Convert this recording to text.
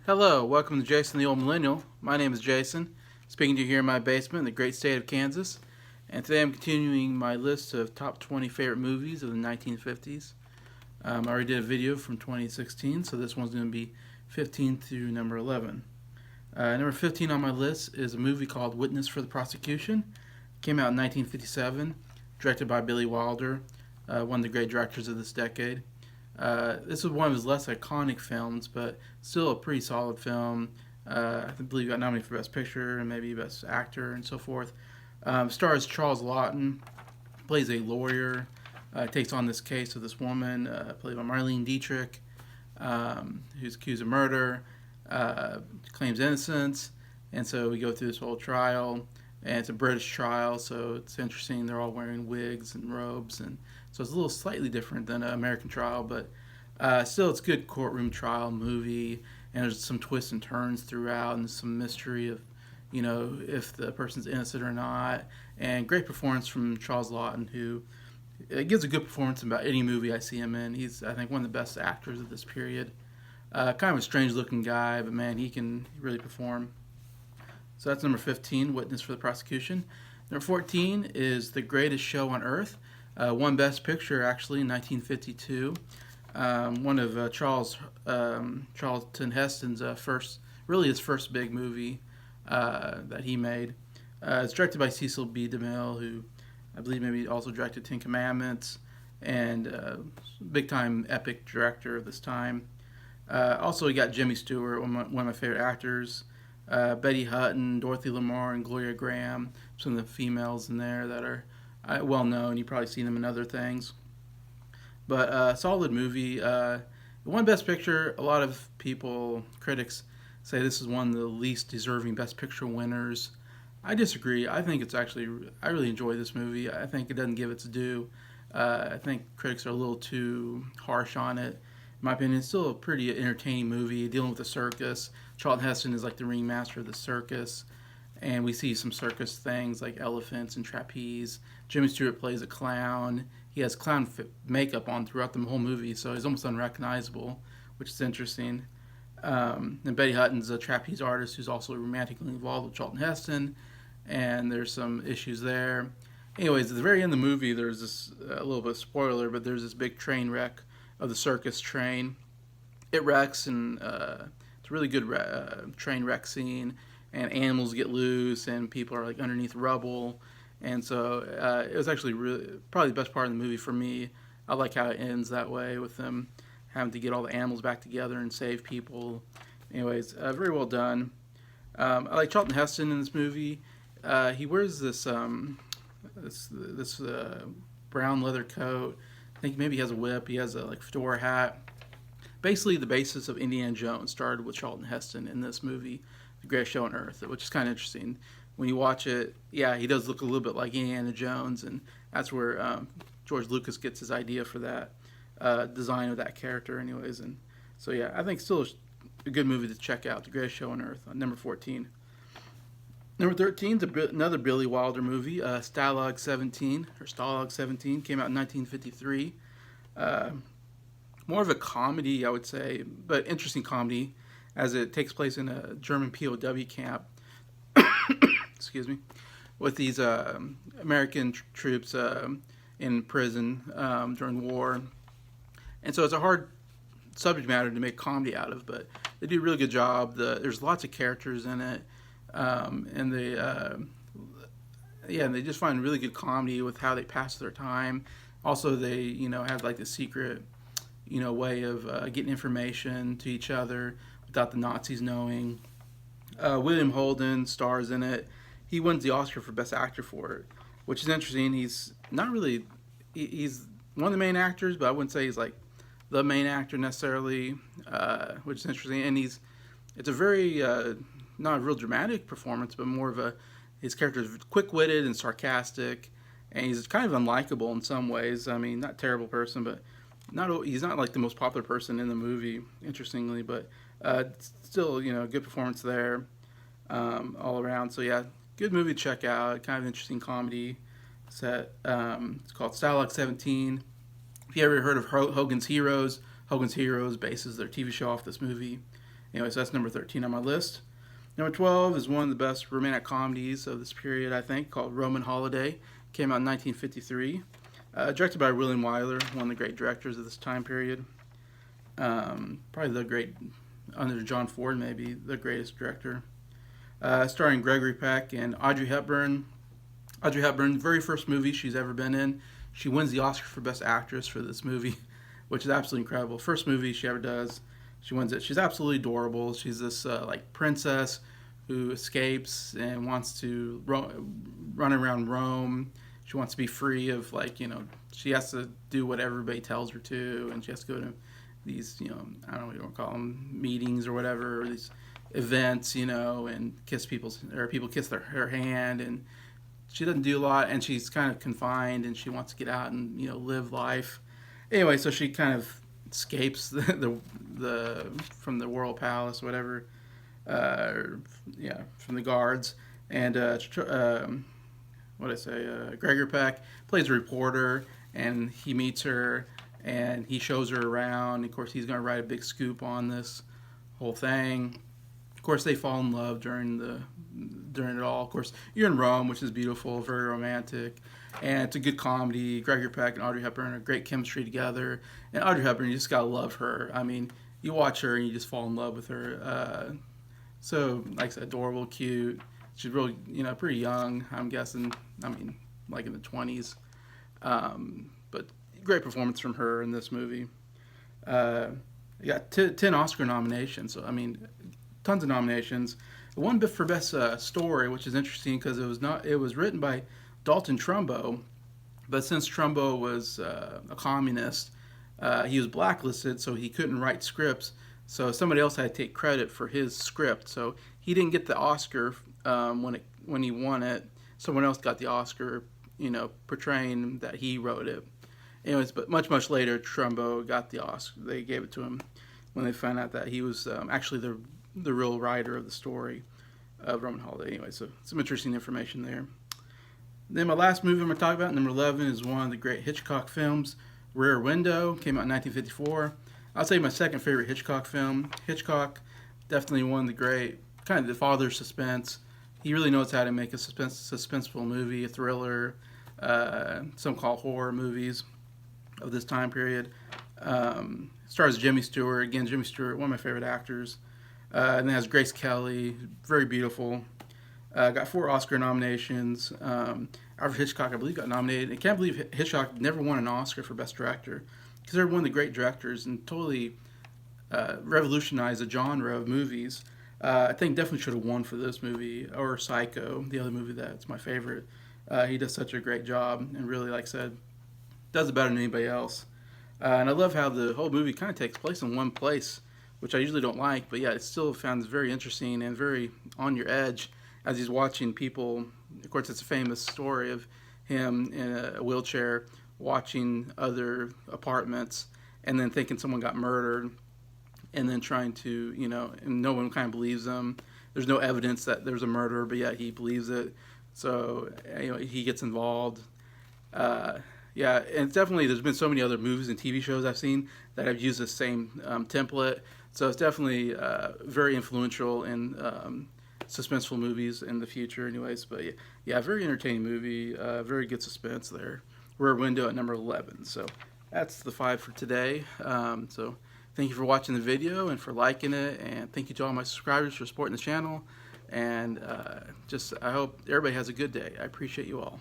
Hello, welcome to Jason the Old Millennial. My name is Jason, speaking to you here in my basement in the great state of Kansas. And today I'm continuing my list of top 20 favorite movies of the 1950s. I already did a video from 2016, so this one's going to be 15 through number 11. Number 15 on my list is a movie called Witness for the Prosecution. It came out in 1957, directed by Billy Wilder, one of the great directors of this decade. This is one of his less iconic films, but still a pretty solid film. I believe he got nominated for Best Picture and maybe Best Actor and so forth. Stars Charles Lawton, plays a lawyer, takes on this case of this woman, played by Marlene Dietrich, who's accused of murder, claims innocence, and so we go through this whole trial. And it's a British trial, so it's interesting. They're all wearing wigs and robes, and so it's a little slightly different than an American trial, but still, it's a good courtroom trial movie. And there's some twists and turns throughout, and some mystery of, if the person's innocent or not. And great performance from Charles Lawton, who gives a good performance in about any movie I see him in. He's, I think, one of the best actors of this period. Kind of a strange-looking guy, but man, he can really perform. So that's number 15, Witness for the Prosecution. Number 14 is The Greatest Show on Earth. Won Best Picture, actually, in 1952. One of Charlton Heston's his first big movie that he made. It's directed by Cecil B. DeMille, who I believe maybe also directed Ten Commandments, and big-time epic director of this time. Also, you got Jimmy Stewart, one of my favorite actors. Betty Hutton, Dorothy Lamour, and Gloria Graham, some of the females in there that are well known. You've probably seen them in other things. But solid movie. It won Best Picture. A lot of critics, say this is one of the least deserving Best Picture winners. I disagree. I think it's actually, I really enjoy this movie. I think it doesn't give its due. I think critics are a little too harsh on it. In my opinion, it's still a pretty entertaining movie dealing with the circus. Charlton Heston is like the ringmaster of the circus, and we see some circus things like elephants and trapeze. Jimmy Stewart plays a clown. He has clown makeup on throughout the whole movie, so he's almost unrecognizable, which is interesting. And Betty Hutton's a trapeze artist who's also romantically involved with Charlton Heston, and there's some issues there. Anyways, at the very end of the movie, there's this, a little bit of spoiler, but there's this big train wreck of the circus train. It wrecks, and it's a really good train wreck scene, and animals get loose, and people are like underneath rubble, and so it was actually probably the best part of the movie for me. I like how it ends that way with them having to get all the animals back together and save people. Anyways, very well done. I like Charlton Heston in this movie. He wears this brown leather coat. I think maybe he has a whip. He has a fedora hat. Basically, the basis of Indiana Jones started with Charlton Heston in this movie, The Greatest Show on Earth, which is kind of interesting. When you watch it, yeah, he does look a little bit like Indiana Jones, and that's where George Lucas gets his idea for that design of that character, anyways. And so, yeah, I think still a good movie to check out, The Greatest Show on Earth, number 14. Number 13 is another Billy Wilder movie, Stalag 17, came out in 1953. More of a comedy, I would say, but interesting comedy, as it takes place in a German POW camp. Excuse me, with these American troops in prison during war, and so it's a hard subject matter to make comedy out of, but they do a really good job. There's lots of characters in it, and they just find really good comedy with how they pass their time. Also, they have like the secret way of getting information to each other without the Nazis knowing. William Holden stars in it. He wins the Oscar for Best Actor for it, which is interesting. He's not really, he's one of the main actors, but I wouldn't say he's like the main actor necessarily, which is interesting. And it's a very, not a real dramatic performance, but more of his character is quick-witted and sarcastic, and he's kind of unlikable in some ways. I mean, not a terrible person, but he's not like the most popular person in the movie, interestingly, but still, good performance there all around. So yeah, good movie to check out. Kind of interesting comedy set. It's called Stalag 17. If you ever heard of Hogan's Heroes bases their TV show off this movie. Anyway, so that's number 13 on my list. Number 12 is one of the best romantic comedies of this period, I think, called Roman Holiday. Came out in 1953. Directed by William Wyler, one of the great directors of this time period. Probably the great, under John Ford, maybe the greatest director. Starring Gregory Peck and Audrey Hepburn. Audrey Hepburn, very first movie she's ever been in. She wins the Oscar for Best Actress for this movie, which is absolutely incredible. First movie she ever does. She wins it. She's absolutely adorable. She's this like princess who escapes and wants to run around Rome. She wants to be free of, like, she has to do what everybody tells her to, and she has to go to these, I don't know what you want to call them, meetings or whatever, or these events, and kiss people kiss her hand, and she doesn't do a lot, and she's kind of confined, and she wants to get out and live life. Anyway, so she kind of escapes from the royal palace, whatever, from the guards, and Gregory Peck plays a reporter, and he meets her, and he shows her around. Of course, he's going to write a big scoop on this whole thing. Of course, they fall in love during it all. Of course, you're in Rome, which is beautiful, very romantic, and it's a good comedy. Gregory Peck and Audrey Hepburn are great chemistry together, and Audrey Hepburn, you just gotta love her. I mean, you watch her and you just fall in love with her. So, like I said, adorable, cute. She's really, pretty young, I'm guessing. I mean, like in the 20s. But great performance from her in this movie. You got 10 Oscar nominations. So, I mean, tons of nominations. One bit for Best Story, which is interesting because it was written by Dalton Trumbo, but since Trumbo was a communist, he was blacklisted, so he couldn't write scripts. So somebody else had to take credit for his script. So he didn't get the Oscar when he won it. Someone else got the Oscar, portraying that he wrote it. Anyways, but much later, Trumbo got the Oscar. They gave it to him when they found out that he was actually the real writer of the story of Roman Holiday. Anyway, so some interesting information there. Then my last movie I'm going to talk about, number 11, is one of the great Hitchcock films, Rear Window. Came out in 1954. I'll say my second favorite Hitchcock film. Hitchcock, definitely one of the great, kind of the father of suspense. He really knows how to make a suspenseful movie, a thriller, some call horror movies of this time period. Stars Jimmy Stewart. Again, Jimmy Stewart, one of my favorite actors. And then has Grace Kelly, very beautiful. Got 4 Oscar nominations. Alfred Hitchcock, I believe, got nominated. I can't believe Hitchcock never won an Oscar for Best Director, because they're one of the great directors and totally revolutionized the genre of movies. I think definitely should have won for this movie, or Psycho, the other movie that's my favorite. He does such a great job, and really, like I said, does it better than anybody else. And I love how the whole movie kind of takes place in one place, which I usually don't like, but yeah, it still found very interesting and very on your edge as he's watching people. Of course, it's a famous story of him in a wheelchair watching other apartments and then thinking someone got murdered, and then trying to, and no one kind of believes him. There's no evidence that there's a murder, but yeah, he believes it. So, he gets involved. Yeah, and definitely there's been so many other movies and TV shows I've seen that have used the same template. So it's definitely very influential in suspenseful movies in the future anyways. But yeah, very entertaining movie, very good suspense there. Rear Window at number 11. So that's the 5 for today. So thank you for watching the video and for liking it, and thank you to all my subscribers for supporting the channel. And I hope everybody has a good day. I appreciate you all.